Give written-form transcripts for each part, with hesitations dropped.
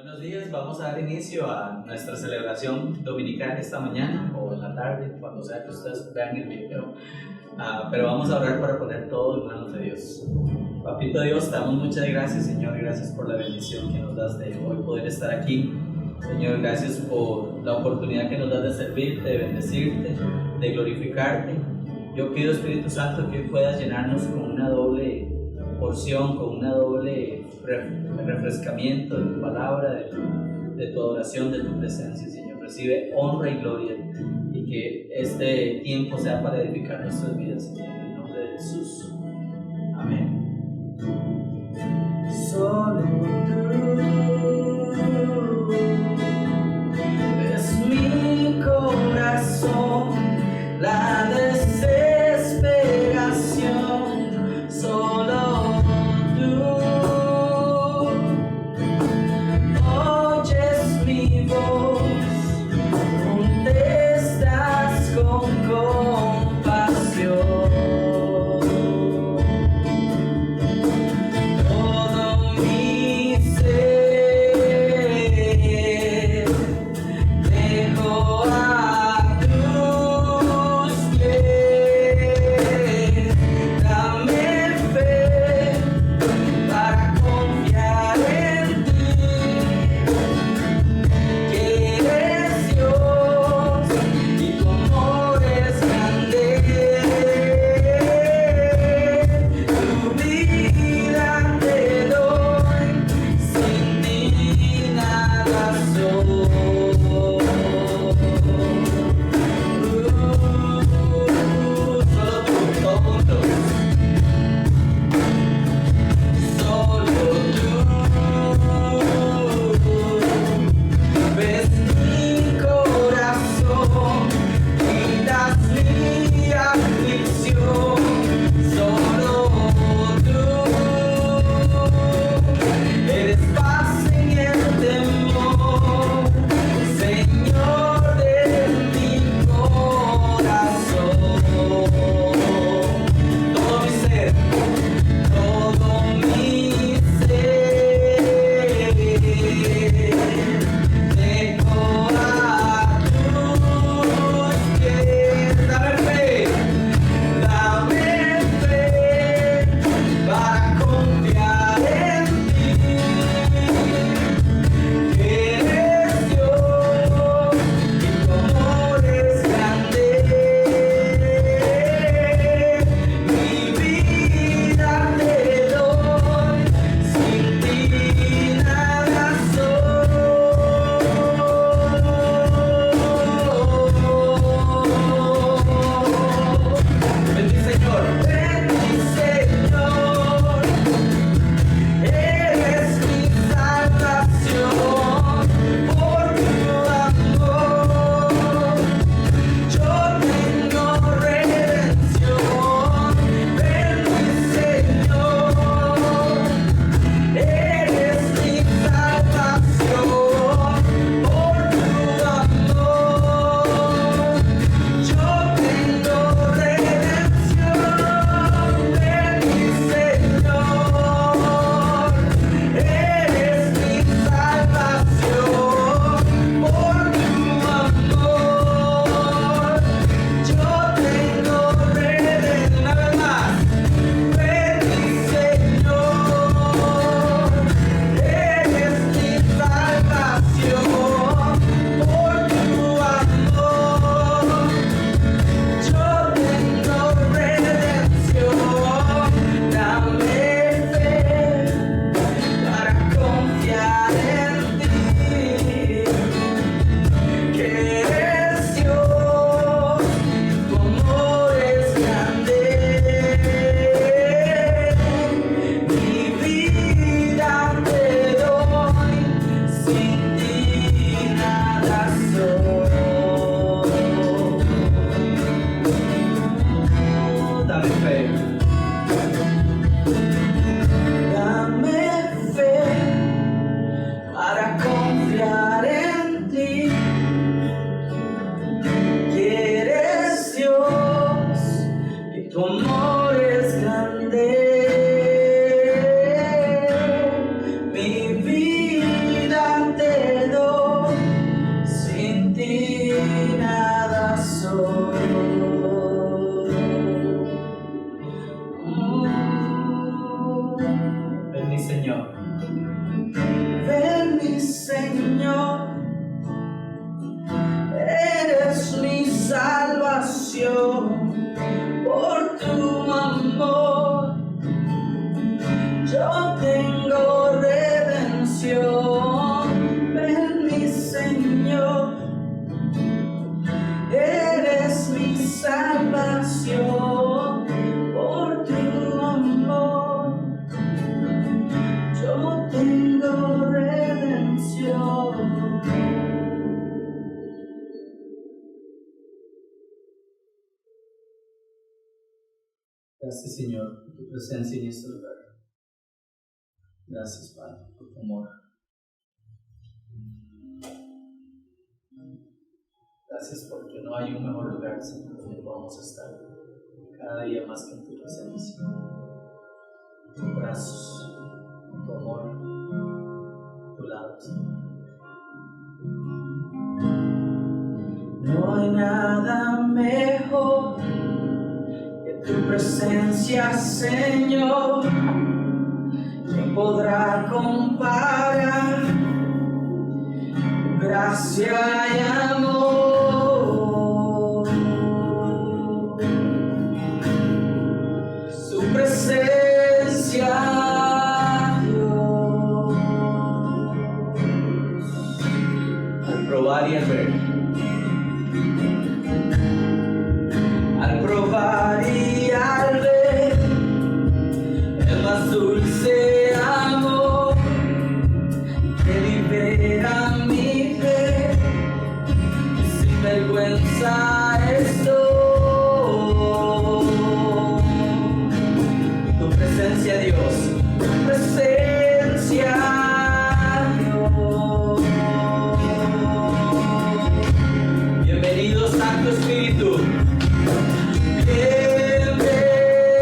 Buenos días, vamos a dar inicio a nuestra celebración dominical esta mañana o en la tarde, cuando sea que ustedes vean el video. Pero vamos a orar para poner todo en manos de Dios. Papito Dios, te damos muchas gracias, Señor, gracias por la bendición que nos das de hoy poder estar aquí. Señor, gracias por la oportunidad que nos das de servirte, de bendecirte, de glorificarte. Yo pido, Espíritu Santo, que hoy puedas llenarnos con una doble porción, con una doble refrescamiento de tu palabra, de tu adoración, de tu presencia, Señor. Recibe honra y gloria y que este tiempo sea para edificar nuestras vidas, Señor, en el nombre de Jesús. Amén. Solo tú es mi corazón, la desesperación, solo tú oyes mi voz, contestas con compasión. Todo mi ser Gracias, Señor, por tu presencia en este lugar. Gracias, Padre, por tu amor. Gracias porque no hay un mejor lugar, Señor, donde podamos estar cada día más que en tu presencia. Tu brazos, tu amor, tu lado, Señor. No hay nada mejor que tu presencia, Señor. ¿Quién podrá comparar tu gracia y amor? Su presencia, Dios. Al probar y al ver, al probar y al ver el más dulce amor que libera mi fe, sin vergüenza estoy. Tu presencia, Dios, tu presencia, Dios. Bienvenido, Santo Espíritu.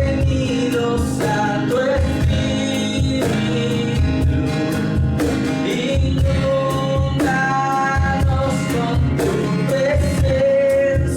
Bienvenido, Santo Espíritu, inúndanos con tu presencia.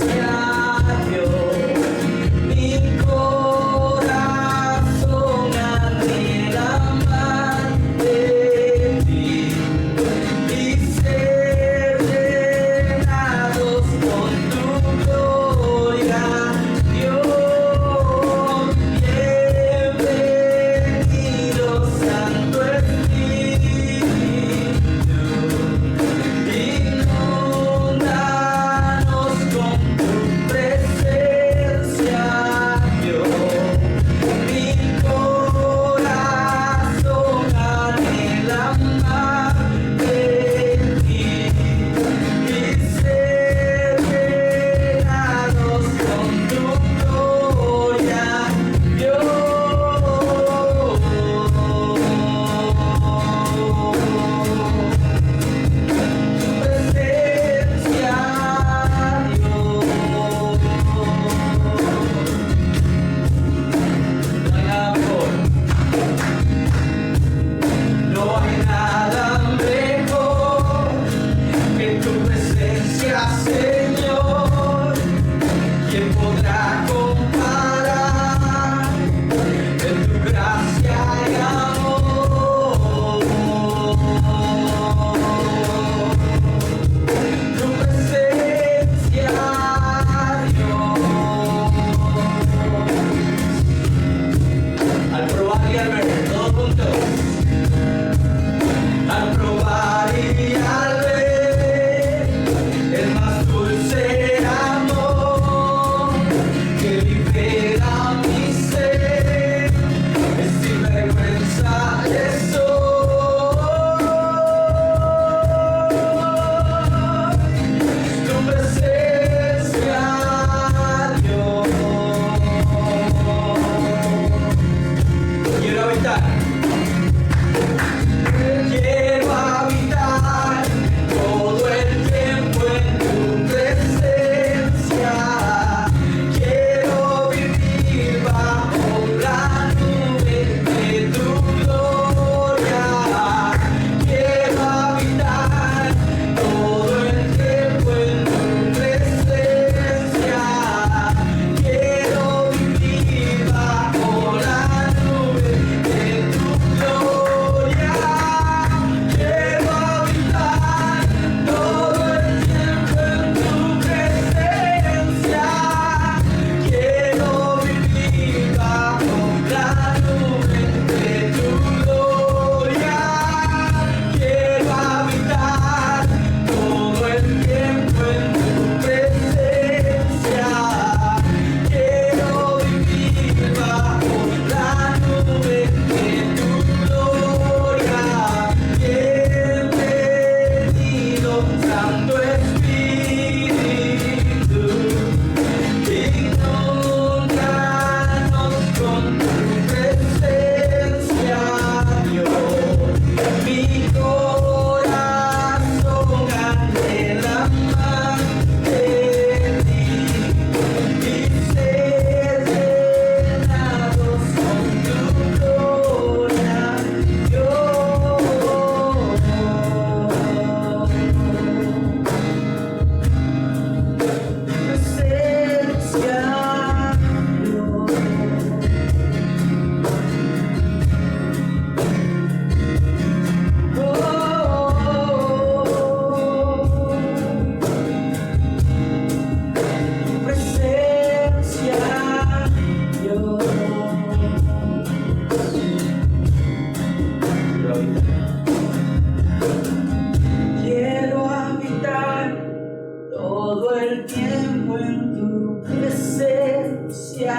el tiempo en tu presencia.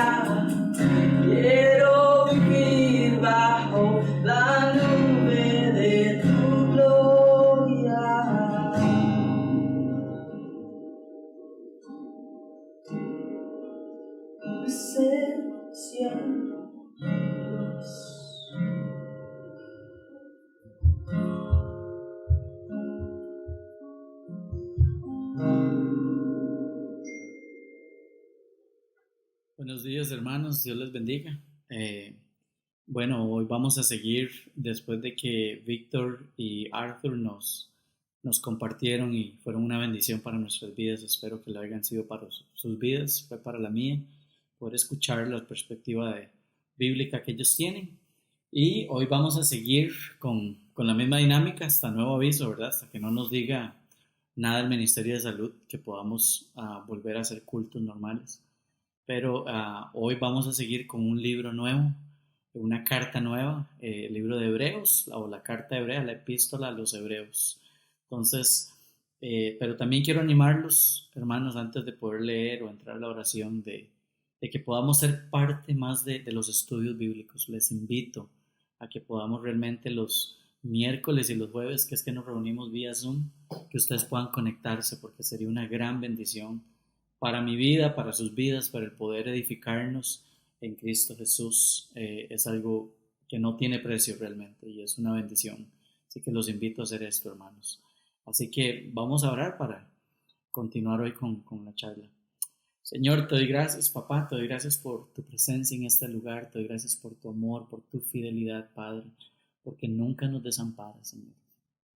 Quiero vivir bajo la nube de tu gloria. Presencia, Dios. Buenos días, hermanos, Dios les bendiga. Bueno, hoy vamos a seguir después de que Víctor y Arthur nos compartieron y fueron una bendición para nuestras vidas. Espero que lo hayan sido para sus vidas, fue para la mía, poder escuchar la perspectiva bíblica que ellos tienen. Y hoy vamos a seguir con la misma dinámica, hasta nuevo aviso, ¿verdad? Hasta que no nos diga nada el Ministerio de Salud, que podamos volver a hacer cultos normales. Pero hoy vamos a seguir con un libro nuevo, una carta nueva, el libro de Hebreos, o la carta hebrea, la epístola a los Hebreos. Entonces, pero también quiero animarlos, hermanos, antes de poder leer o entrar a la oración, de que podamos ser parte más de los estudios bíblicos. Les invito a que podamos realmente los miércoles y los jueves, que es que nos reunimos vía Zoom, que ustedes puedan conectarse, porque sería una gran bendición para mi vida, para sus vidas, para el poder edificarnos en Cristo Jesús. Es algo que no tiene precio realmente y es una bendición. Así que los invito a hacer esto, hermanos. Así que vamos a orar para continuar hoy con la charla. Señor, te doy gracias, papá, te doy gracias por tu presencia en este lugar, te doy gracias por tu amor, por tu fidelidad, Padre, porque nunca nos desamparas, Señor.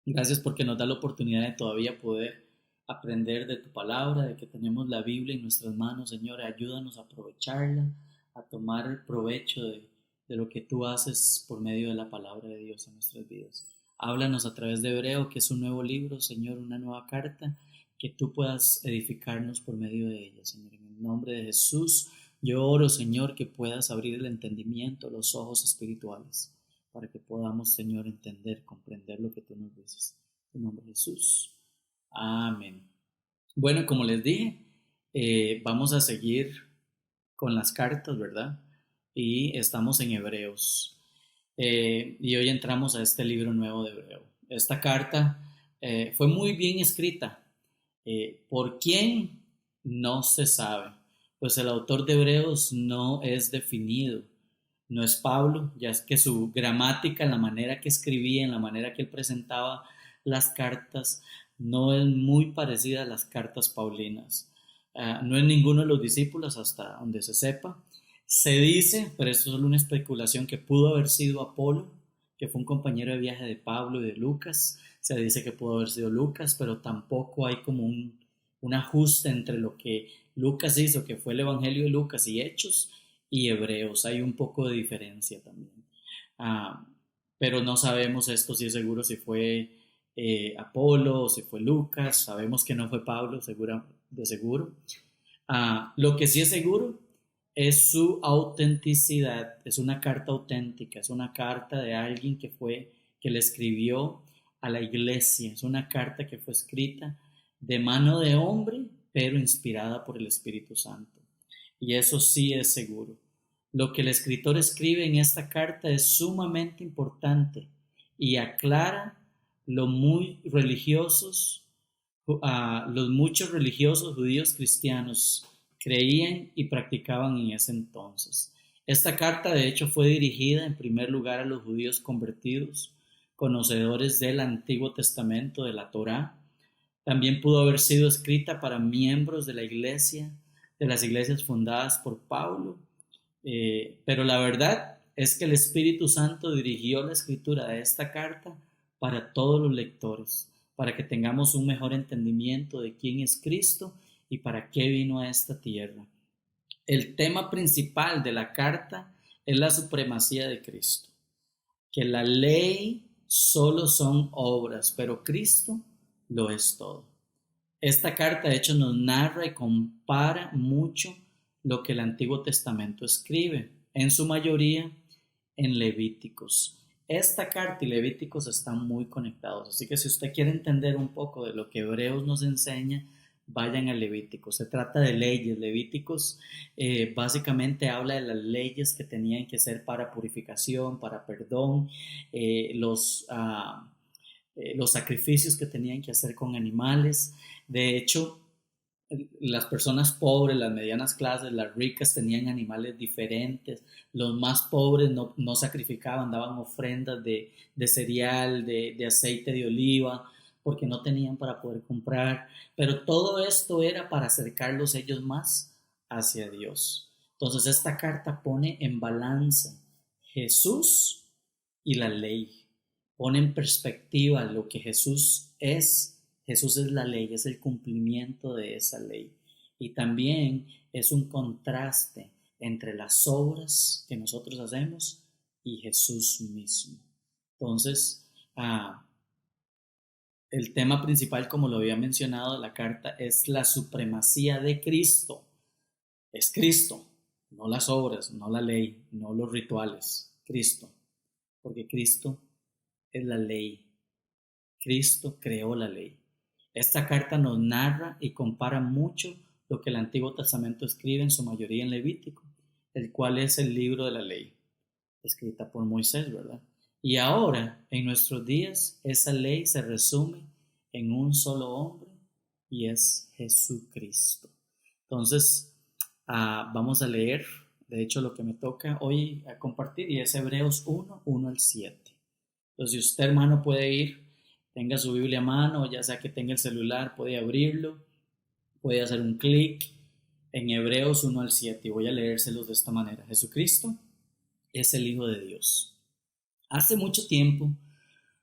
Gracias porque nos da la oportunidad de todavía poder aprender de tu palabra, de que tenemos la Biblia en nuestras manos, Señor. Ayúdanos a aprovecharla, a tomar el provecho de lo que tú haces por medio de la palabra de Dios en nuestras vidas. Háblanos a través de Hebreo, que es un nuevo libro, Señor, una nueva carta, que tú puedas edificarnos por medio de ella, Señor. En el nombre de Jesús, yo oro, Señor, que puedas abrir el entendimiento, los ojos espirituales, para que podamos, Señor, entender, comprender lo que tú nos dices. En nombre de Jesús. Amén. Bueno, como les dije, vamos a seguir con las cartas, ¿verdad? Y estamos en Hebreos. Y hoy entramos a este libro nuevo de Hebreo. Esta carta fue muy bien escrita. ¿Por quién? No se sabe. Pues el autor de Hebreos no es definido. No es Pablo, ya es que su gramática, la manera que escribía, en la manera que él presentaba las cartas, no es muy parecida a las cartas paulinas. No es ninguno de los discípulos hasta donde se sepa. Se dice, pero esto es solo una especulación, que pudo haber sido Apolo, que fue un compañero de viaje de Pablo y de Lucas. Se dice que pudo haber sido Lucas, pero tampoco hay como un ajuste entre lo que Lucas hizo, que fue el Evangelio de Lucas y Hechos, y Hebreos. Hay un poco de diferencia también. Pero no sabemos esto si es seguro si fue Apolo o si fue Lucas. Sabemos que no fue Pablo, de seguro. Lo que sí es seguro es su autenticidad. Es una carta auténtica, es una carta de alguien que le escribió a la iglesia. Es una carta que fue escrita de mano de hombre, pero inspirada por el Espíritu Santo. Y eso sí es seguro. Lo que el escritor escribe en esta carta es sumamente importante y aclara los muchos religiosos judíos cristianos creían y practicaban en ese entonces. Esta carta, de hecho, fue dirigida en primer lugar a los judíos convertidos, conocedores del Antiguo Testamento, de la Torá. También pudo haber sido escrita para miembros de la iglesia, de las iglesias fundadas por Pablo, pero la verdad es que el Espíritu Santo dirigió la escritura de esta carta para todos los lectores, para que tengamos un mejor entendimiento de quién es Cristo y para qué vino a esta tierra. El tema principal de la carta es la supremacía de Cristo, que la ley solo son obras, pero Cristo lo es todo. Esta carta, de hecho, nos narra y compara mucho lo que el Antiguo Testamento escribe, en su mayoría en Levíticos. Esta carta y Levíticos están muy conectados, así que si usted quiere entender un poco de lo que Hebreos nos enseña, vayan al Levítico. Se trata de leyes. Levíticos básicamente habla de las leyes que tenían que ser para purificación, para perdón, eh, los, uh, los sacrificios que tenían que hacer con animales. De hecho, las personas pobres, las medianas clases, las ricas tenían animales diferentes, los más pobres no sacrificaban, daban ofrendas de cereal, de aceite de oliva, porque no tenían para poder comprar, pero todo esto era para acercarlos ellos más hacia Dios. Entonces esta carta pone en balance Jesús y la ley, pone en perspectiva lo que Jesús es. Jesús es la ley, es el cumplimiento de esa ley. Y también es un contraste entre las obras que nosotros hacemos y Jesús mismo. Entonces, el tema principal, como lo había mencionado, la carta es la supremacía de Cristo. Es Cristo, no las obras, no la ley, no los rituales. Cristo, porque Cristo es la ley. Cristo creó la ley. Esta carta nos narra y compara mucho lo que el Antiguo Testamento escribe en su mayoría en Levítico, el cual es el libro de la ley, escrita por Moisés, ¿verdad? Y ahora, en nuestros días, esa ley se resume en un solo hombre y es Jesucristo. Entonces, vamos a leer, de hecho, lo que me toca hoy a compartir y es Hebreos 1, 1 al 7. Entonces, si usted, hermano, puede ir, tenga su Biblia a mano, ya sea que tenga el celular, puede abrirlo, puede hacer un clic en Hebreos 1 al 7 y voy a leérselos de esta manera. Jesucristo es el Hijo de Dios. Hace mucho tiempo,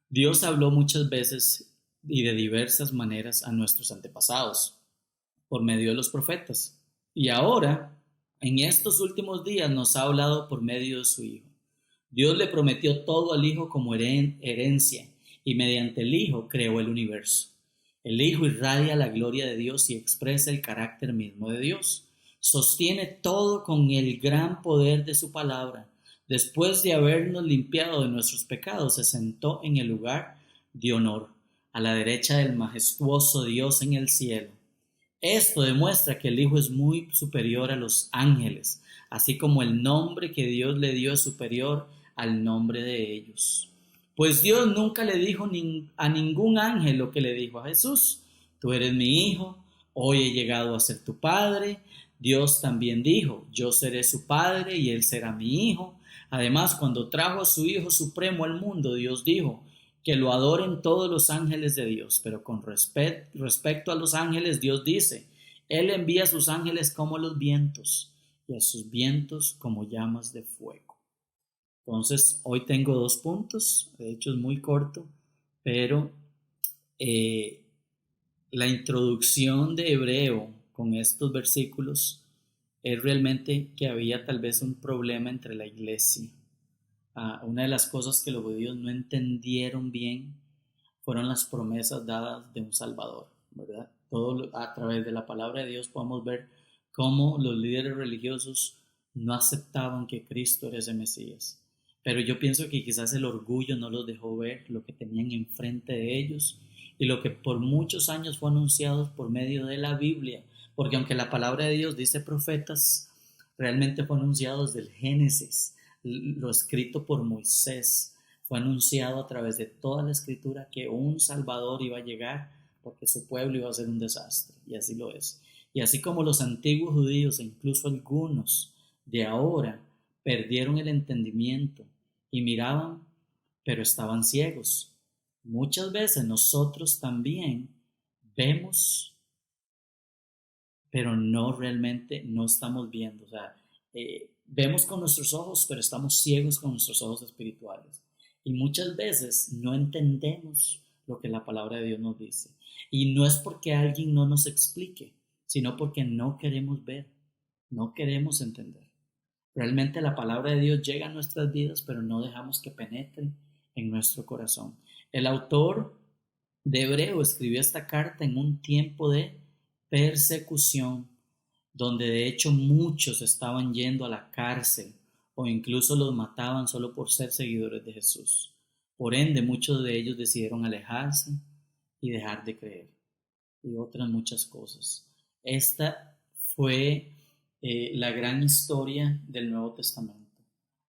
Dios habló muchas veces y de diversas maneras a nuestros antepasados por medio de los profetas. Y ahora, en estos últimos días, nos ha hablado por medio de su Hijo. Dios le prometió todo al Hijo como herencia y mediante el Hijo creó el universo. El Hijo irradia la gloria de Dios y expresa el carácter mismo de Dios. Sostiene todo con el gran poder de su palabra. Después de habernos limpiado de nuestros pecados, se sentó en el lugar de honor, a la derecha del majestuoso Dios en el cielo. Esto demuestra que el Hijo es muy superior a los ángeles, así como el nombre que Dios le dio es superior al nombre de ellos. Pues Dios nunca le dijo a ningún ángel lo que le dijo a Jesús: tú eres mi Hijo, hoy he llegado a ser tu Padre. Dios también dijo: yo seré su Padre y él será mi Hijo. Además, cuando trajo a su Hijo Supremo al mundo, Dios dijo: que lo adoren todos los ángeles de Dios. Pero con respecto a los ángeles, Dios dice: Él envía a sus ángeles como los vientos y a sus vientos como llamas de fuego. Entonces, hoy tengo 2 puntos, de hecho es muy corto, pero la introducción de Hebreo con estos versículos es realmente que había tal vez un problema entre la iglesia. Una de las cosas que los judíos no entendieron bien fueron las promesas dadas de un Salvador, ¿verdad? Todo a través de la palabra de Dios podemos ver cómo los líderes religiosos no aceptaban que Cristo era ese Mesías. Pero yo pienso que quizás el orgullo no los dejó ver lo que tenían enfrente de ellos y lo que por muchos años fue anunciado por medio de la Biblia, porque aunque la palabra de Dios dice profetas, realmente fue anunciado desde el Génesis, lo escrito por Moisés. Fue anunciado a través de toda la escritura que un Salvador iba a llegar porque su pueblo iba a ser un desastre, y así lo es. Y así como los antiguos judíos e incluso algunos de ahora perdieron el entendimiento y miraban, pero estaban ciegos. Muchas veces nosotros también vemos, pero no realmente no estamos viendo. O sea, vemos con nuestros ojos, pero estamos ciegos con nuestros ojos espirituales. Y muchas veces no entendemos lo que la palabra de Dios nos dice. Y no es porque alguien no nos explique, sino porque no queremos ver, no queremos entender. Realmente la palabra de Dios llega a nuestras vidas, pero no dejamos que penetre en nuestro corazón. El autor de Hebreo escribió esta carta en un tiempo de persecución, donde de hecho muchos estaban yendo a la cárcel o incluso los mataban solo por ser seguidores de Jesús. Por ende, muchos de ellos decidieron alejarse y dejar de creer. y otras muchas cosas. Esta fue la gran historia del Nuevo Testamento.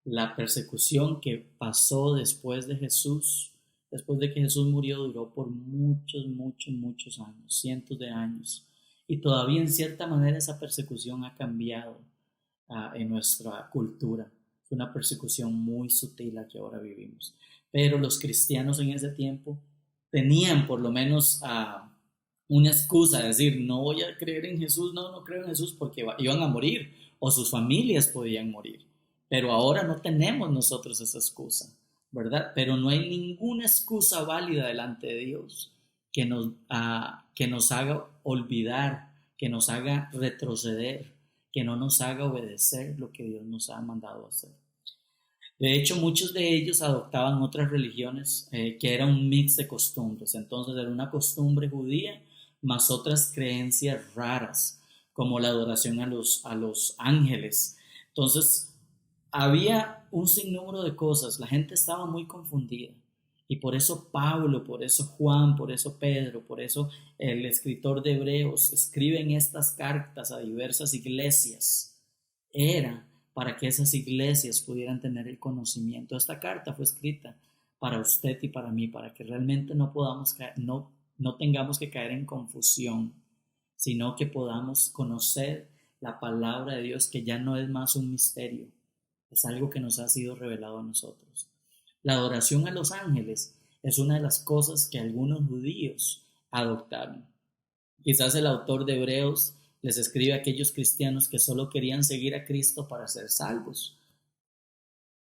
La persecución que pasó después de Jesús, después de que Jesús murió, duró por muchos, muchos, muchos años, cientos de años. Y todavía en cierta manera esa persecución ha cambiado en nuestra cultura. Es una persecución muy sutil la que ahora vivimos. Pero los cristianos en ese tiempo tenían por lo menos una excusa, de decir, no voy a creer en Jesús, no creo en Jesús porque iban a morir o sus familias podían morir. Pero ahora no tenemos nosotros esa excusa, ¿verdad? Pero no hay ninguna excusa válida delante de Dios que nos haga olvidar, que nos haga retroceder, que no nos haga obedecer lo que Dios nos ha mandado hacer. De hecho, muchos de ellos adoptaban otras religiones que eran un mix de costumbres. Entonces era una costumbre judía más otras creencias raras, como la adoración a los ángeles. Entonces había un sinnúmero de cosas. La gente estaba muy confundida. Y por eso Pablo, por eso Juan, por eso Pedro, por eso el escritor de Hebreos escriben estas cartas a diversas iglesias. Era para que esas iglesias pudieran tener el conocimiento. Esta carta fue escrita para usted y para mí, para que realmente no tengamos que caer en confusión, sino que podamos conocer la palabra de Dios, que ya no es más un misterio, es algo que nos ha sido revelado a nosotros. La adoración a los ángeles es una de las cosas que algunos judíos adoptaron. Quizás el autor de Hebreos les escribe a aquellos cristianos que solo querían seguir a Cristo para ser salvos.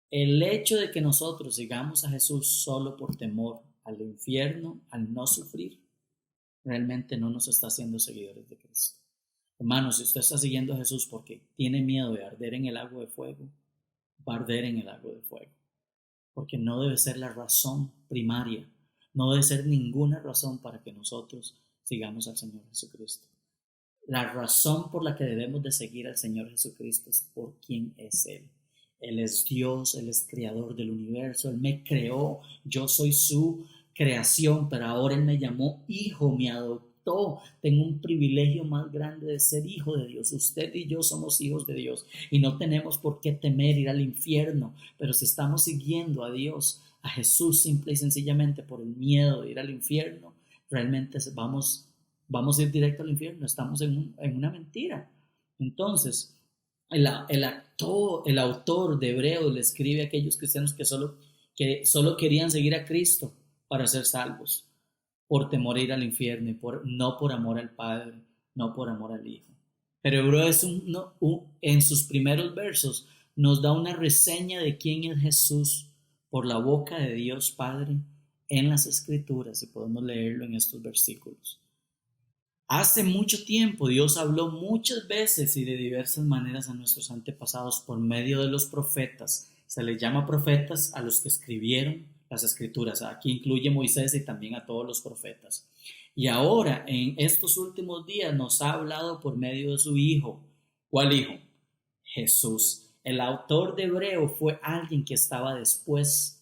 El hecho de que nosotros sigamos a Jesús solo por temor al infierno, al no sufrir, realmente no nos está haciendo seguidores de Cristo. Hermanos, si usted está siguiendo a Jesús porque tiene miedo de arder en el lago de fuego, va a arder en el lago de fuego. Porque no debe ser la razón primaria, no debe ser ninguna razón para que nosotros sigamos al Señor Jesucristo. La razón por la que debemos de seguir al Señor Jesucristo es por quién es Él. Él es Dios, Él es creador del universo, Él me creó, yo soy su creación, pero ahora Él me llamó hijo, me adoptó. Tengo un privilegio más grande de ser hijo de Dios. Usted y yo somos hijos de Dios y no tenemos por qué temer ir al infierno, pero si estamos siguiendo a Dios, a Jesús, simple y sencillamente por el miedo de ir al infierno, realmente vamos a ir directo al infierno. Estamos en una mentira. Entonces, el autor de Hebreos le escribe a aquellos cristianos que solo querían seguir a Cristo para ser salvos, por temor a ir al infierno y no por amor al Padre, no por amor al Hijo. Pero Hebreos en sus primeros versos nos da una reseña de quién es Jesús por la boca de Dios Padre en las Escrituras, y podemos leerlo en estos versículos. Hace mucho tiempo Dios habló muchas veces y de diversas maneras a nuestros antepasados por medio de los profetas. Se les llama profetas a los que escribieron las Escrituras. Aquí incluye Moisés y también a todos los profetas. Y ahora, en estos últimos días, nos ha hablado por medio de su Hijo. ¿Cuál Hijo? Jesús. El autor de Hebreo fue alguien que estaba después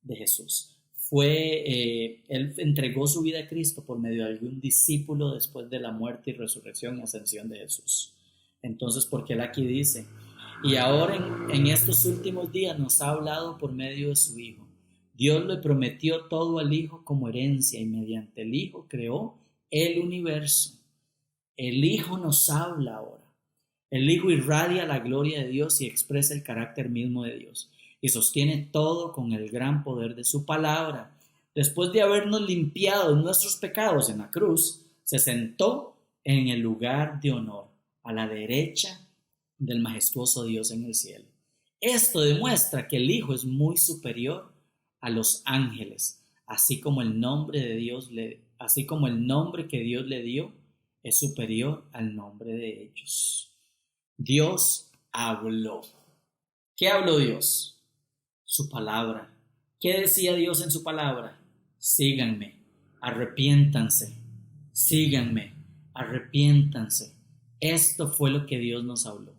de Jesús. Él entregó su vida a Cristo por medio de algún discípulo después de la muerte y resurrección y ascensión de Jesús. Entonces, porque él aquí dice, y ahora en estos últimos días nos ha hablado por medio de su Hijo. Dios le prometió todo al Hijo como herencia y mediante el Hijo creó el universo. El Hijo nos habla ahora. El Hijo irradia la gloria de Dios y expresa el carácter mismo de Dios. Y sostiene todo con el gran poder de su palabra. Después de habernos limpiado nuestros pecados en la cruz, se sentó en el lugar de honor, a la derecha del majestuoso Dios en el cielo. Esto demuestra que el Hijo es muy superior a los ángeles, así como el nombre que Dios le dio es superior al nombre de ellos. Dios habló. ¿Qué habló Dios? Su palabra. ¿Qué decía Dios en su palabra? Síganme, arrepiéntanse, síganme, arrepiéntanse. Esto fue lo que Dios nos habló.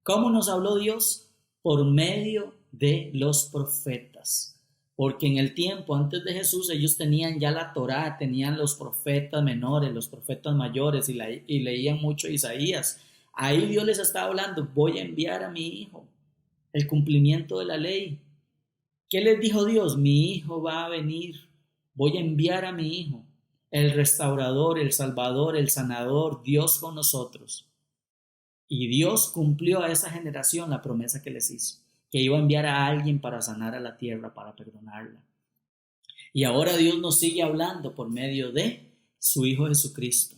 ¿Cómo nos habló Dios? Por medio de los profetas. porque en el tiempo antes de Jesús ellos tenían ya la Torá, tenían los profetas menores, los profetas mayores y leían mucho Isaías. Ahí Dios les estaba hablando, voy a enviar a mi hijo, el cumplimiento de la ley. ¿Qué les dijo Dios? Mi hijo va a venir, voy a enviar a mi hijo, el restaurador, el salvador, el sanador, Dios con nosotros. Y Dios cumplió a esa generación la promesa que les hizo, que iba a enviar a alguien para sanar a la tierra, para perdonarla. Y ahora Dios nos sigue hablando por medio de su Hijo Jesucristo.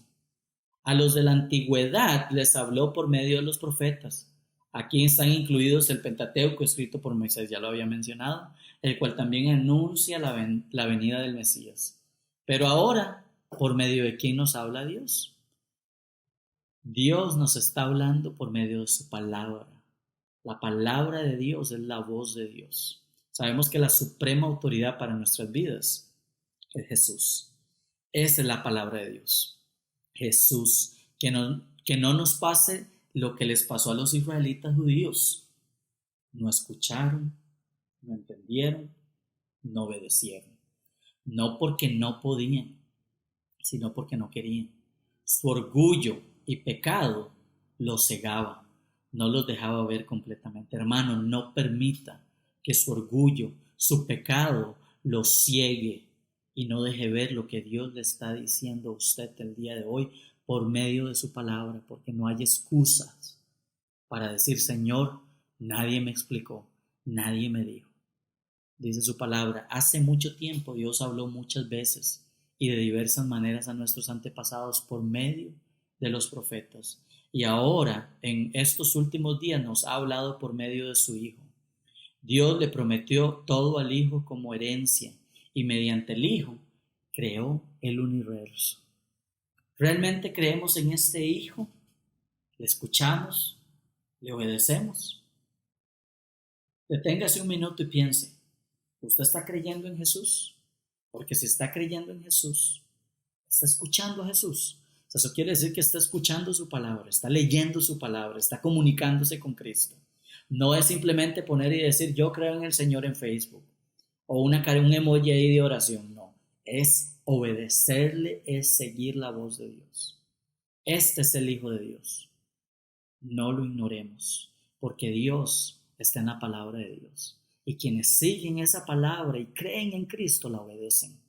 A los de la antigüedad les habló por medio de los profetas. Aquí están incluidos el Pentateuco escrito por Moisés, ya lo había mencionado, el cual también anuncia la venida del Mesías. Pero ahora, ¿por medio de quién nos habla Dios? Dios nos está hablando por medio de su palabra. La palabra de Dios es la voz de Dios. Sabemos que la suprema autoridad para nuestras vidas es Jesús. Esa es la palabra de Dios. Jesús, que no nos pase lo que les pasó a los israelitas judíos. No escucharon, no entendieron, no obedecieron. No porque no podían, sino porque no querían. Su orgullo y pecado los cegaba, no los dejaba ver completamente. Hermano, no permita que su orgullo, su pecado los ciegue y no deje ver lo que Dios le está diciendo a usted el día de hoy por medio de su palabra, porque no hay excusas para decir, Señor, nadie me explicó, nadie me dijo. Dice su palabra, hace mucho tiempo Dios habló muchas veces y de diversas maneras a nuestros antepasados por medio de los profetas. Y ahora, en estos últimos días, nos ha hablado por medio de su Hijo. Dios le prometió todo al Hijo como herencia y mediante el Hijo creó el universo. ¿Realmente creemos en este Hijo? ¿Le escuchamos? ¿Le obedecemos? Deténgase un minuto y piense, ¿usted está creyendo en Jesús? Porque si está creyendo en Jesús, está escuchando a Jesús. Eso quiere decir que está escuchando su palabra, está leyendo su palabra, está comunicándose con Cristo. No es simplemente poner y decir yo creo en el Señor en Facebook o un emoji ahí de oración. No, es obedecerle, es seguir la voz de Dios. Este es el Hijo de Dios. No lo ignoremos, porque Dios está en la palabra de Dios. Y quienes siguen esa palabra y creen en Cristo la obedecen.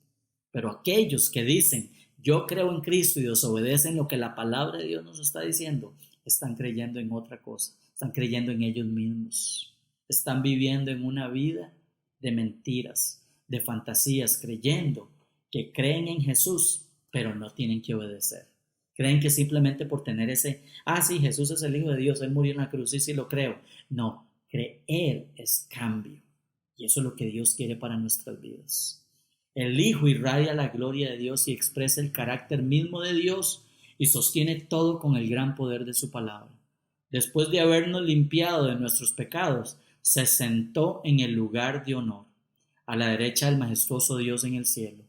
Pero aquellos que dicen yo creo en Cristo y desobedecen lo que la palabra de Dios nos está diciendo, están creyendo en otra cosa, están creyendo en ellos mismos, están viviendo en una vida de mentiras, de fantasías, creyendo que creen en Jesús, pero no tienen que obedecer. Creen que simplemente por tener sí, Jesús es el Hijo de Dios, Él murió en la cruz, sí lo creo. No, creer es cambio. Y eso es lo que Dios quiere para nuestras vidas. El Hijo irradia la gloria de Dios y expresa el carácter mismo de Dios y sostiene todo con el gran poder de su palabra. Después de habernos limpiado de nuestros pecados, se sentó en el lugar de honor, a la derecha del majestuoso Dios en el cielo.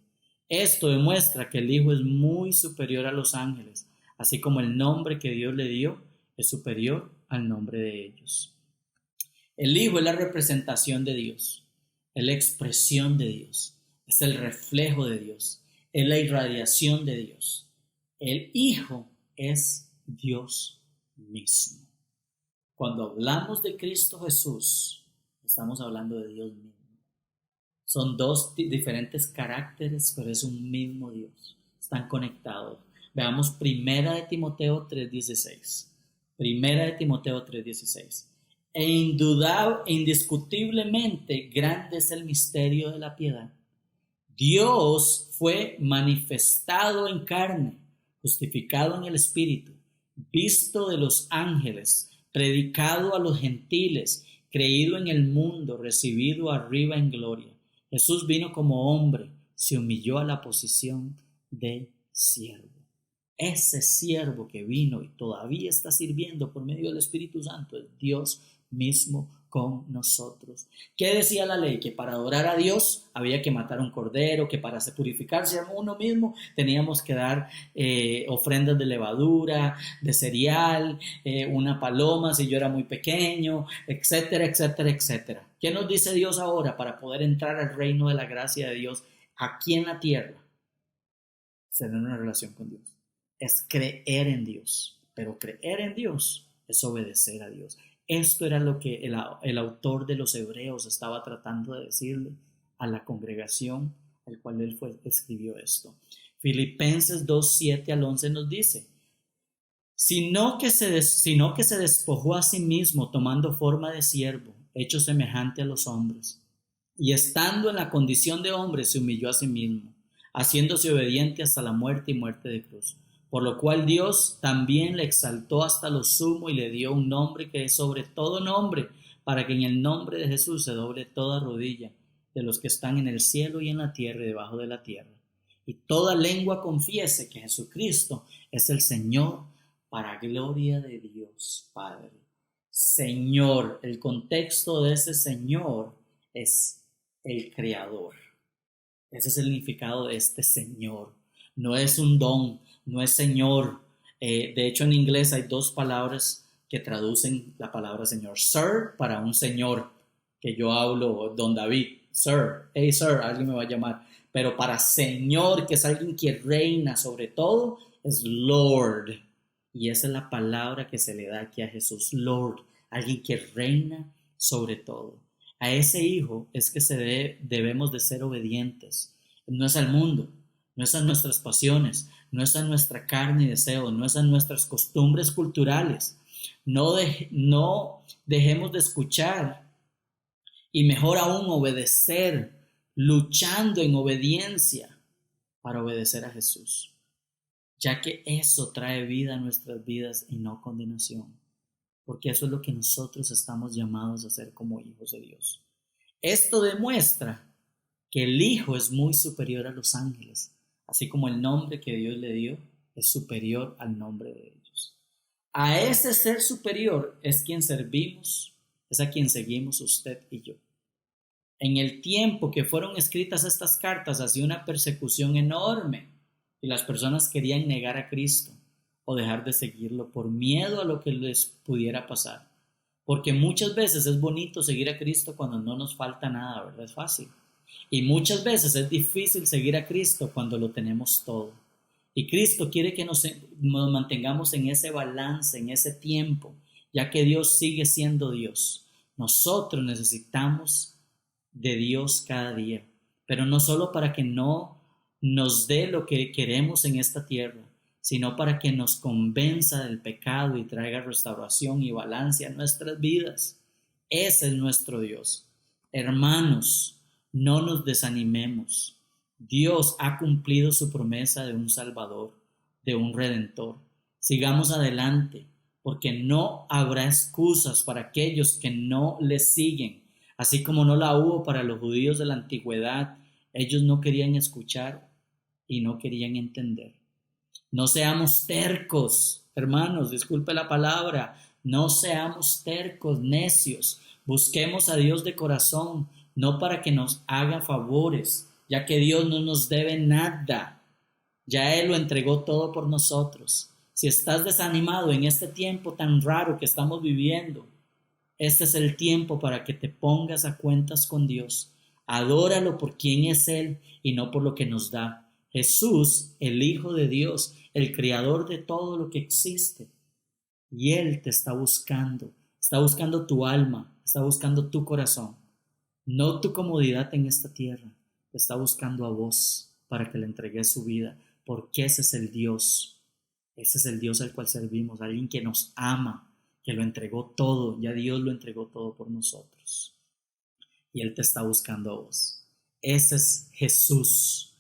Esto demuestra que el Hijo es muy superior a los ángeles, así como el nombre que Dios le dio es superior al nombre de ellos. El Hijo es la representación de Dios, es la expresión de Dios. Es el reflejo de Dios, es la irradiación de Dios. El Hijo es Dios mismo. Cuando hablamos de Cristo Jesús, estamos hablando de Dios mismo. Son dos diferentes caracteres, pero es un mismo Dios. Están conectados. Veamos Primera de Timoteo 3:16. Primera de Timoteo 3:16. Indiscutiblemente grande es el misterio de la piedad. Dios fue manifestado en carne, justificado en el Espíritu, visto de los ángeles, predicado a los gentiles, creído en el mundo, recibido arriba en gloria. Jesús vino como hombre, se humilló a la posición de siervo. Ese siervo que vino y todavía está sirviendo por medio del Espíritu Santo es Dios mismo con nosotros. ¿Qué decía la ley? Que para adorar a Dios había que matar un cordero, que para purificarse a uno mismo teníamos que dar ofrendas de levadura, de cereal, una paloma si yo era muy pequeño, etcétera, etcétera, etcétera. ¿Qué nos dice Dios ahora para poder entrar al reino de la gracia de Dios aquí en la tierra? Tener una relación con Dios. Es creer en Dios, pero creer en Dios es obedecer a Dios. Esto era lo que el autor de los Hebreos estaba tratando de decirle a la congregación al cual él escribió esto. Filipenses 2, 7 al 11 nos dice: sino que se despojó a sí mismo, tomando forma de siervo, hecho semejante a los hombres, y estando en la condición de hombre se humilló a sí mismo, haciéndose obediente hasta la muerte y muerte de cruz. Por lo cual Dios también le exaltó hasta lo sumo y le dio un nombre que es sobre todo nombre, para que en el nombre de Jesús se doble toda rodilla de los que están en el cielo y en la tierra y debajo de la tierra, y toda lengua confiese que Jesucristo es el Señor, para gloria de Dios Padre. Señor, el contexto de ese Señor es el Creador. Ese es el significado de este Señor. No es un don, no es Señor. De hecho, en inglés hay dos palabras que traducen la palabra Señor. Sir, para un señor, que yo hablo, don David, Sir, hey Sir, alguien me va a llamar. Pero para Señor, que es alguien que reina sobre todo, es Lord. Y esa es la palabra que se le da aquí a Jesús, Lord, alguien que reina sobre todo. A ese Hijo es que debemos de ser obedientes. No es al mundo, no es a nuestras pasiones, no es a nuestra carne y deseo, no es a nuestras costumbres culturales. No dejemos de escuchar y mejor aún obedecer, luchando en obediencia para obedecer a Jesús, ya que eso trae vida a nuestras vidas y no condenación, porque eso es lo que nosotros estamos llamados a hacer como hijos de Dios. Esto demuestra que el Hijo es muy superior a los ángeles, así como el nombre que Dios le dio es superior al nombre de ellos. A ese ser superior es quien servimos, es a quien seguimos usted y yo. En el tiempo que fueron escritas estas cartas, hacía una persecución enorme y las personas querían negar a Cristo o dejar de seguirlo por miedo a lo que les pudiera pasar. Porque muchas veces es bonito seguir a Cristo cuando no nos falta nada, ¿verdad? Es fácil. Y muchas veces es difícil seguir a Cristo cuando lo tenemos todo. Y Cristo quiere que nos mantengamos en ese balance, en ese tiempo, ya que Dios sigue siendo Dios. Nosotros necesitamos de Dios cada día, pero no solo para que no nos dé lo que queremos en esta tierra, sino para que nos convenza del pecado y traiga restauración y balance a nuestras vidas. Ese es nuestro Dios. Hermanos, no nos desanimemos. Dios ha cumplido su promesa de un Salvador, de un Redentor. Sigamos adelante, porque no habrá excusas para aquellos que no le siguen, así como no la hubo para los judíos de la antigüedad. Ellos no querían escuchar y no querían entender. No seamos tercos, hermanos, disculpe la palabra, no seamos tercos, necios. Busquemos a Dios de corazón, no para que nos haga favores, ya que Dios no nos debe nada. Ya Él lo entregó todo por nosotros. Si estás desanimado en este tiempo tan raro que estamos viviendo, este es el tiempo para que te pongas a cuentas con Dios. Adóralo por quien es Él y no por lo que nos da. Jesús, el Hijo de Dios, el Creador de todo lo que existe. Y Él te está buscando tu alma, está buscando tu corazón, no tu comodidad en esta tierra. Te está buscando a vos para que le entregues su vida, porque ese es el Dios al cual servimos, alguien que nos ama, que lo entregó todo, ya Dios lo entregó todo por nosotros. Y Él te está buscando a vos. Ese es Jesús.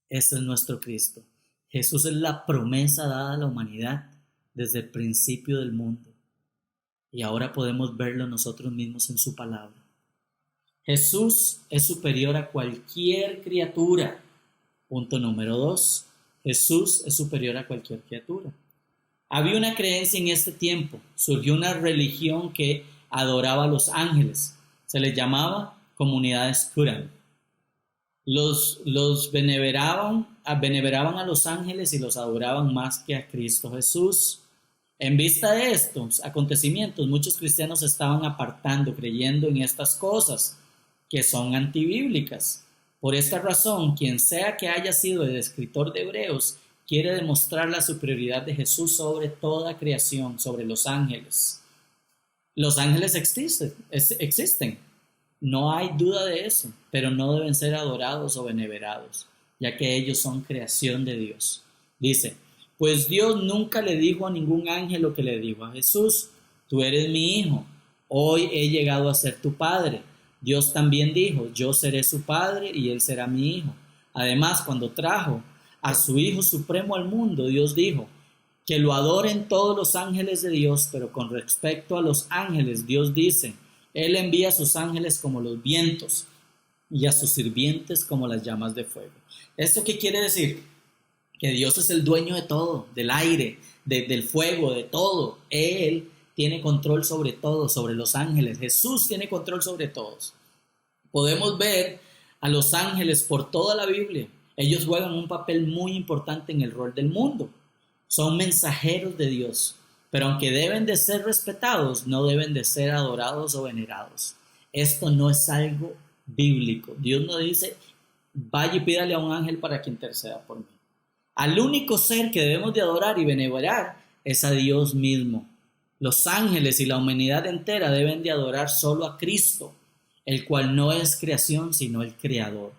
Ese es nuestro Cristo. Jesús es la promesa dada a la humanidad desde el principio del mundo. Y ahora podemos verlo nosotros mismos en su palabra. Jesús es superior a cualquier criatura. Punto número 2. Jesús es superior a cualquier criatura. Había una creencia en este tiempo. Surgió una religión que adoraba a los ángeles. Se les llamaba comunidades Qumran. Los veneraban a los ángeles y los adoraban más que a Cristo Jesús. En vista de estos acontecimientos, muchos cristianos se estaban apartando, creyendo en estas cosas que son antibíblicas. Por esta razón, quien sea que haya sido el escritor de Hebreos, quiere demostrar la superioridad de Jesús sobre toda creación, sobre los ángeles. Los ángeles existen, no hay duda de eso, pero no deben ser adorados o venerados, ya que ellos son creación de Dios. Dice, pues Dios nunca le dijo a ningún ángel lo que le dijo a Jesús: tú eres mi hijo, hoy he llegado a ser tu padre. Dios también dijo, yo seré su padre y él será mi hijo. Además, cuando trajo a su Hijo Supremo al mundo, Dios dijo que lo adoren todos los ángeles de Dios, pero con respecto a los ángeles, Dios dice, Él envía a sus ángeles como los vientos y a sus sirvientes como las llamas de fuego. ¿Esto qué quiere decir? Que Dios es el dueño de todo, del aire, del fuego, de todo. Él tiene control sobre todo, sobre los ángeles. Jesús tiene control sobre todos. Podemos ver a los ángeles por toda la Biblia. Ellos juegan un papel muy importante en el rol del mundo. Son mensajeros de Dios, pero aunque deben de ser respetados, no deben de ser adorados o venerados. Esto no es algo bíblico. Dios no dice, vaya y pídale a un ángel para que interceda por mí. Al único ser que debemos de adorar y venerar es a Dios mismo. Los ángeles y la humanidad entera deben de adorar solo a Cristo, el cual no es creación sino el Creador.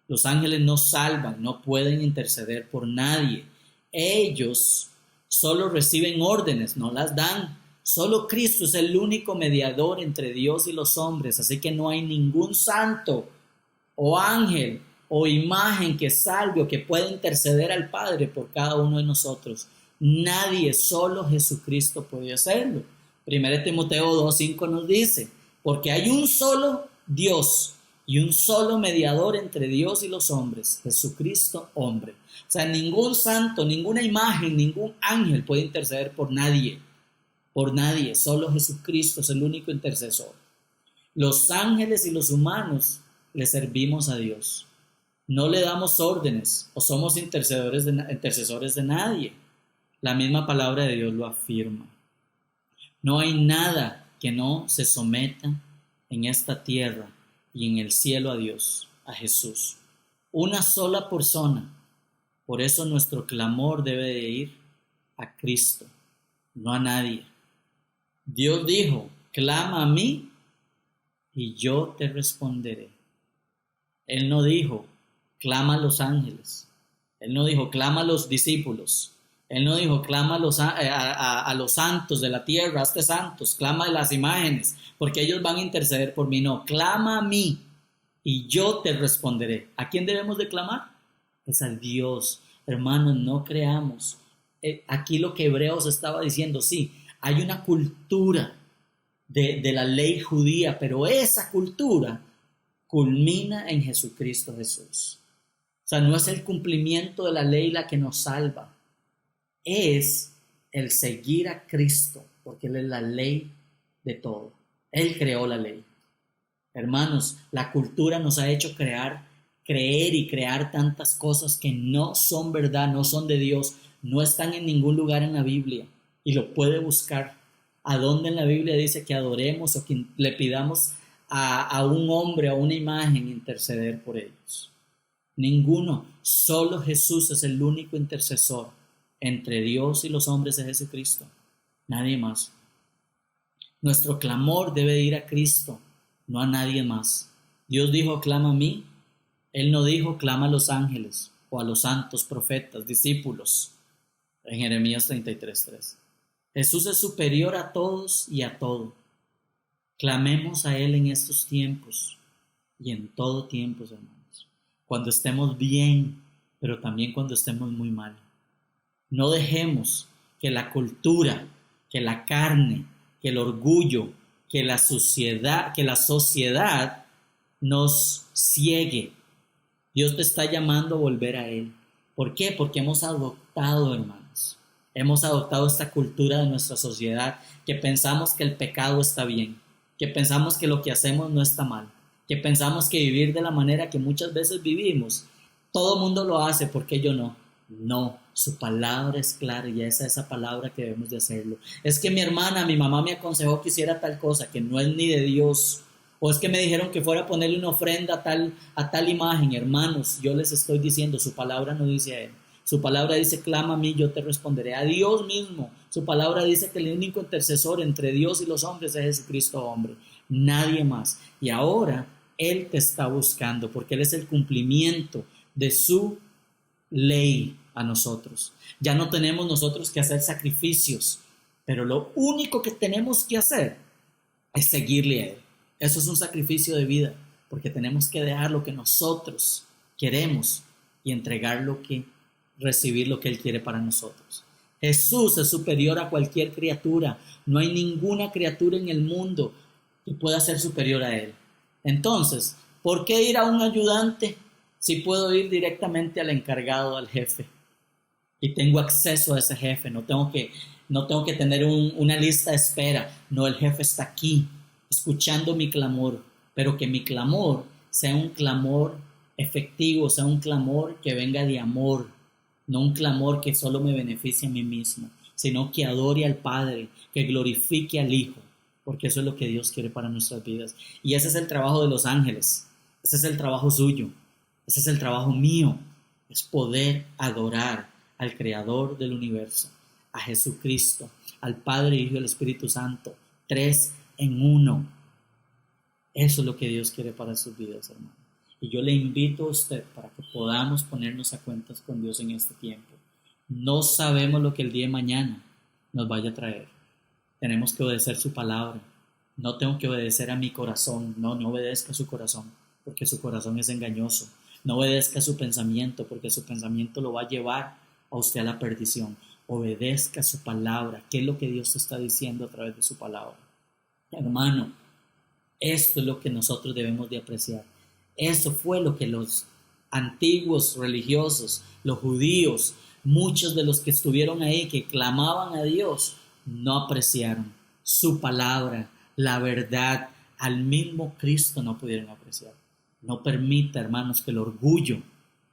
Los ángeles no salvan, no pueden interceder por nadie. Ellos solo reciben órdenes, no las dan. Solo Cristo es el único mediador entre Dios y los hombres, así que no hay ningún santo o ángel o imagen que salve o que pueda interceder al Padre por cada uno de nosotros. Nadie, solo Jesucristo puede hacerlo. 1 Timoteo 2:5 nos dice, porque hay un solo Dios y un solo mediador entre Dios y los hombres, Jesucristo hombre. O sea, ningún santo, ninguna imagen, ningún ángel puede interceder por nadie, solo Jesucristo es el único intercesor. Los ángeles y los humanos le servimos a Dios. No le damos órdenes o somos intercesores de nadie. La misma palabra de Dios lo afirma. No hay nada que no se someta en esta tierra y en el cielo a Dios, a Jesús. Una sola persona. Por eso nuestro clamor debe de ir a Cristo, no a nadie. Dios dijo, clama a mí y yo te responderé. Él no dijo, clama a los ángeles. Él no dijo, clama a los discípulos. Él no dijo, clama a los santos de la tierra, hazte santos, clama a las imágenes, porque ellos van a interceder por mí. No, clama a mí y yo te responderé. ¿A quién debemos de clamar? Es al Dios. Hermanos, no creamos. Aquí lo que Hebreos estaba diciendo, sí, hay una cultura de la ley judía, pero esa cultura culmina en Jesucristo Jesús. O sea, no es el cumplimiento de la ley la que nos salva. Es el seguir a Cristo, porque Él es la ley de todo. Él creó la ley. Hermanos, la cultura nos ha hecho creer y crear tantas cosas que no son verdad, no son de Dios, no están en ningún lugar en la Biblia y lo puede buscar. ¿A dónde en la Biblia dice que adoremos o que le pidamos a un hombre, a una imagen, interceder por ellos? Ninguno, solo Jesús es el único intercesor entre Dios y los hombres de Jesucristo, nadie más. Nuestro clamor debe ir a Cristo, no a nadie más. Dios dijo, clama a mí. Él no dijo, clama a los ángeles o a los santos, profetas, discípulos, en Jeremías 33:3. Jesús es superior a todos y a todo. Clamemos a Él en estos tiempos y en todo tiempo, hermanos. Cuando estemos bien, pero también cuando estemos muy mal. No dejemos que la cultura, que la carne, que el orgullo, que la sociedad nos ciegue. Dios te está llamando a volver a Él. ¿Por qué? Porque hemos adoptado, hermanos, esta cultura de nuestra sociedad que pensamos que el pecado está bien. que pensamos que lo que hacemos no está mal, que pensamos que vivir de la manera que muchas veces vivimos, todo el mundo lo hace, ¿por qué yo no? No, su palabra es clara y es esa palabra que debemos de hacerlo. Es que mi hermana, mi mamá me aconsejó que hiciera tal cosa, que no es ni de Dios. O es que me dijeron que fuera a ponerle una ofrenda a tal imagen. Hermanos, yo les estoy diciendo, su palabra no dice a él. Su palabra dice, clama a mí, yo te responderé. A Dios mismo. Su palabra dice que el único intercesor entre Dios y los hombres es Jesucristo hombre. Nadie más. Y ahora Él te está buscando porque Él es el cumplimiento de su ley a nosotros. Ya no tenemos nosotros que hacer sacrificios, pero lo único que tenemos que hacer es seguirle a Él. Eso es un sacrificio de vida, porque tenemos que dejar lo que nosotros queremos y entregar recibir lo que Él quiere para nosotros. Jesús es superior a cualquier criatura. No hay ninguna criatura en el mundo que pueda ser superior a Él. Entonces, ¿por qué ir a un ayudante si puedo ir directamente al encargado, al jefe? Y tengo acceso a ese jefe, no tengo que tener una lista de espera. No, el jefe está aquí, escuchando mi clamor, pero que mi clamor sea un clamor efectivo, sea un clamor que venga de amor, no un clamor que solo me beneficie a mí mismo, sino que adore al Padre, que glorifique al Hijo, porque eso es lo que Dios quiere para nuestras vidas. Y ese es el trabajo de los ángeles, ese es el trabajo suyo, ese es el trabajo mío, es poder adorar al Creador del universo, a Jesucristo, al Padre, Hijo y el Espíritu Santo, 3 en 1. Eso es lo que Dios quiere para sus vidas, hermano. Y yo le invito a usted para que podamos ponernos a cuentas con Dios en este tiempo. No sabemos lo que el día de mañana nos vaya a traer. Tenemos que obedecer su palabra. No tengo que obedecer a mi corazón. No obedezca a su corazón, porque su corazón es engañoso. No obedezca a su pensamiento, porque su pensamiento lo va a llevar a usted a la perdición. Obedezca su palabra. ¿Qué es lo que Dios te está diciendo a través de su palabra? Hermano, esto es lo que nosotros debemos de apreciar. Eso fue lo que los antiguos religiosos, los judíos, muchos de los que estuvieron ahí, que clamaban a Dios, no apreciaron. Su palabra, la verdad, al mismo Cristo no pudieron apreciar. No permita, hermanos, que el orgullo,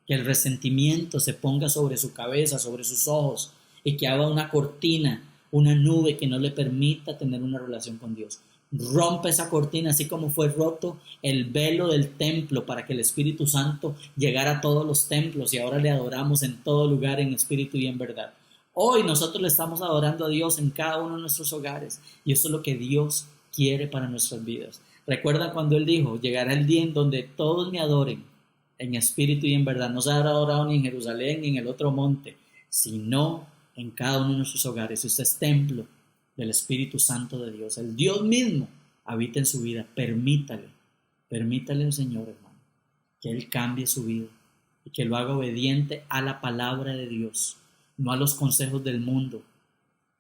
que el resentimiento se ponga sobre su cabeza, sobre sus ojos, y que haga una cortina, una nube que no le permita tener una relación con Dios. Rompe esa cortina, así como fue roto el velo del templo para que el Espíritu Santo llegara a todos los templos y ahora le adoramos en todo lugar en espíritu y en verdad. Hoy nosotros le estamos adorando a Dios en cada uno de nuestros hogares y eso es lo que Dios quiere para nuestras vidas. Recuerda cuando Él dijo, llegará el día en donde todos me adoren en espíritu y en verdad. No se habrá adorado ni en Jerusalén ni en el otro monte, sino en cada uno de nuestros hogares. Usted es templo del Espíritu Santo de Dios. El Dios mismo habita en su vida. Permítale al Señor, hermano, que Él cambie su vida y que lo haga obediente a la palabra de Dios, no a los consejos del mundo,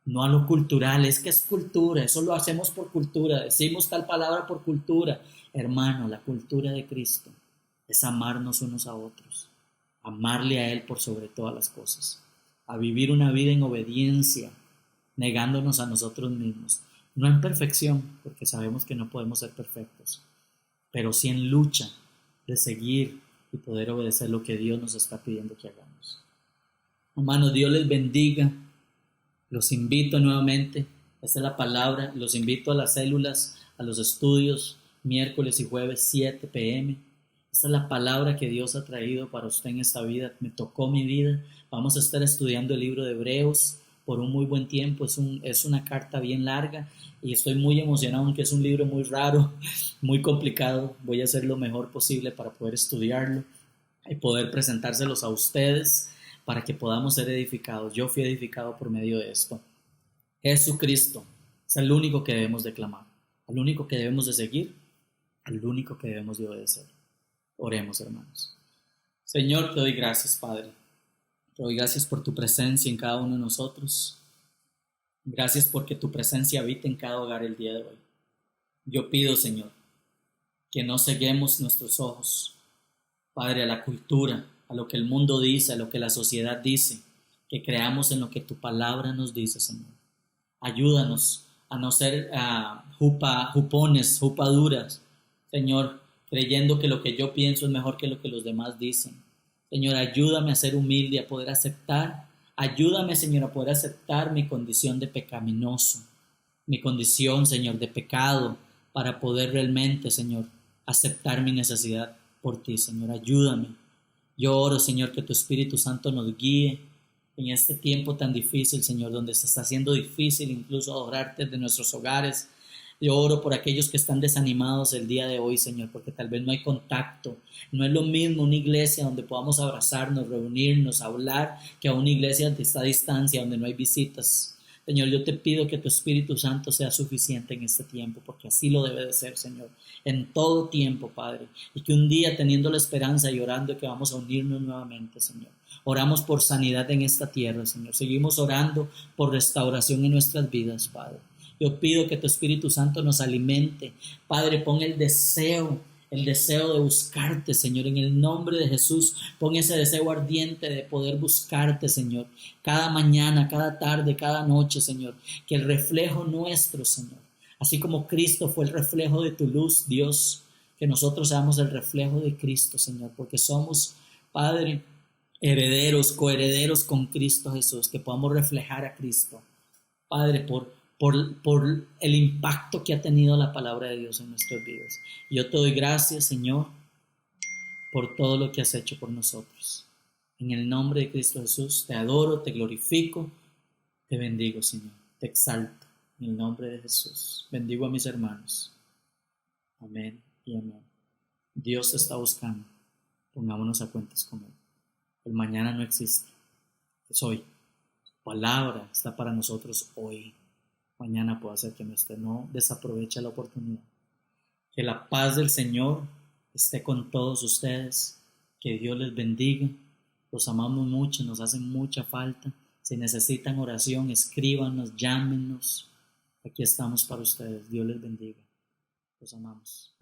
no a lo cultural. Es que es cultura, eso lo hacemos por cultura, decimos tal palabra por cultura. Hermano, la cultura de Cristo es amarnos unos a otros, amarle a Él por sobre todas las cosas, a vivir una vida en obediencia, negándonos a nosotros mismos, no en perfección, porque sabemos que no podemos ser perfectos, pero sí en lucha de seguir y poder obedecer lo que Dios nos está pidiendo que hagamos. Hermanos, Dios les bendiga. Los invito nuevamente, esta es la palabra, los invito a las células, a los estudios, miércoles y jueves 7 p.m. Esta es la palabra que Dios ha traído para usted en esta vida. Me tocó mi vida. Vamos a estar estudiando el libro de Hebreos por un muy buen tiempo. Es una carta bien larga y estoy muy emocionado, aunque es un libro muy raro, muy complicado. Voy a hacer lo mejor posible para poder estudiarlo y poder presentárselos a ustedes para que podamos ser edificados. Yo fui edificado por medio de esto. Jesucristo es el único que debemos de clamar, al único que debemos de seguir, al único que debemos de obedecer. Oremos, hermanos. Señor, te doy gracias, Padre. Te doy gracias por tu presencia en cada uno de nosotros. Gracias porque tu presencia habita en cada hogar el día de hoy. Yo pido, Señor, que no ceguemos nuestros ojos, Padre, a la cultura, a lo que el mundo dice, a lo que la sociedad dice, que creamos en lo que tu palabra nos dice, Señor. Ayúdanos a no ser jupones, jupaduras, Señor, creyendo que lo que yo pienso es mejor que lo que los demás dicen. Señor, ayúdame a ser humilde, a poder aceptar. Ayúdame, Señor, a poder aceptar mi condición de pecaminoso, mi condición, Señor, de pecado, para poder realmente, Señor, aceptar mi necesidad por ti, Señor. Ayúdame. Yo oro, Señor, que tu Espíritu Santo nos guíe en este tiempo tan difícil, Señor, donde se está haciendo difícil incluso adorarte de nuestros hogares. Yo oro por aquellos que están desanimados el día de hoy, Señor, porque tal vez no hay contacto. No es lo mismo una iglesia donde podamos abrazarnos, reunirnos, hablar, que a una iglesia que está a distancia, donde no hay visitas. Señor, yo te pido que tu Espíritu Santo sea suficiente en este tiempo, porque así lo debe de ser, Señor, en todo tiempo, Padre. Y que un día, teniendo la esperanza y orando, que vamos a unirnos nuevamente, Señor. Oramos por sanidad en esta tierra, Señor. Seguimos orando por restauración en nuestras vidas, Padre. Yo pido que tu Espíritu Santo nos alimente. Padre, pon el deseo de buscarte, Señor, en el nombre de Jesús. Pon ese deseo ardiente de poder buscarte, Señor, cada mañana, cada tarde, cada noche, Señor. Que el reflejo nuestro, Señor, así como Cristo fue el reflejo de tu luz, Dios, que nosotros seamos el reflejo de Cristo, Señor, porque somos, Padre, herederos, coherederos con Cristo Jesús, que podamos reflejar a Cristo, Padre, por el impacto que ha tenido la palabra de Dios en nuestras vidas. Y yo te doy gracias, Señor, por todo lo que has hecho por nosotros. En el nombre de Cristo Jesús, te adoro, te glorifico, te bendigo, Señor, te exalto. En el nombre de Jesús, bendigo a mis hermanos. Amén y amén. Dios te está buscando. Pongámonos a cuentas con Él. El mañana no existe, es hoy. Palabra está para nosotros hoy. Mañana puede ser que no desaproveche la oportunidad. Que la paz del Señor esté con todos ustedes. Que Dios les bendiga. Los amamos mucho, nos hacen mucha falta. Si necesitan oración, escríbanos, llámenos. Aquí estamos para ustedes. Dios les bendiga. Los amamos.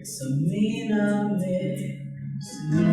Examíname, Señor.